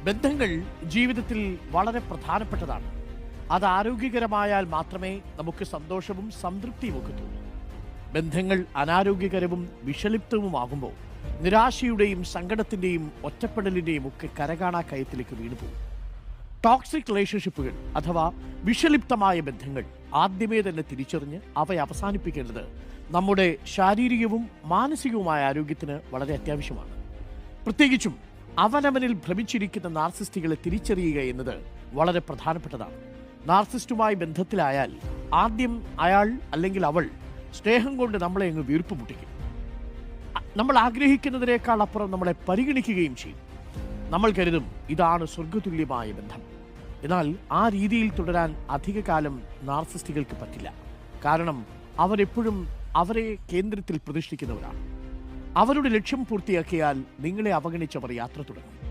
ബന്ധങ്ങൾ ജീവിതത്തിൽ വളരെ പ്രധാനപ്പെട്ടതാണ്. അത് ആരോഗ്യകരമായാൽ മാത്രമേ നമുക്ക് സന്തോഷവും സംതൃപ്തിയും ഒക്കെ തോന്നൂ. ബന്ധങ്ങൾ അനാരോഗ്യകരവും വിഷലിപ്തവുമാകുമ്പോൾ നിരാശയുടെയും സങ്കടത്തിൻ്റെയും ഒറ്റപ്പെടലിൻ്റെയും ഒക്കെ കരകാണാ കയത്തിലേക്ക് വീണുപോകും. ടോക്സിക് റിലേഷൻഷിപ്പുകൾ അഥവാ വിഷലിപ്തമായ ബന്ധങ്ങൾ ആദ്യമേ തന്നെ തിരിച്ചറിഞ്ഞ് അവയെ അവസാനിപ്പിക്കേണ്ടത് നമ്മുടെ ശാരീരികവും മാനസികവുമായ ആരോഗ്യത്തിന് വളരെ അത്യാവശ്യമാണ്. പ്രത്യേകിച്ചും അവനവനിൽ ഭ്രമിച്ചിരിക്കുന്ന നാർസിസ്റ്റുകളെ തിരിച്ചറിയുക എന്നത് വളരെ പ്രധാനപ്പെട്ടതാണ്. നാർസിസ്റ്റുമായി ബന്ധത്തിലായാൽ ആദ്യം അയാൾ അല്ലെങ്കിൽ അവൾ സ്നേഹം കൊണ്ട് നമ്മളെ അങ്ങ് വീർപ്പ് മുട്ടിക്കും. നമ്മൾ ആഗ്രഹിക്കുന്നതിനേക്കാൾ അപ്പുറം നമ്മളെ പരിഗണിക്കുകയും ചെയ്യും. നമ്മൾ കരുതും ഇതാണ് സ്വർഗതുല്യമായ ബന്ധം. എന്നാൽ ആ രീതിയിൽ തുടരാൻ അധികകാലം നാർസിസ്റ്റുകൾക്ക് പറ്റില്ല. കാരണം അവരെപ്പോഴും അവരെ കേന്ദ്രത്തിൽ പ്രതിഷ്ഠിക്കുന്നവരാണ്. അവരുടെ ലക്ഷ്യം പൂർത്തിയാക്കിയാൽ നിങ്ങളെ അവഗണിച്ചവർ യാത്ര തുടങ്ങും.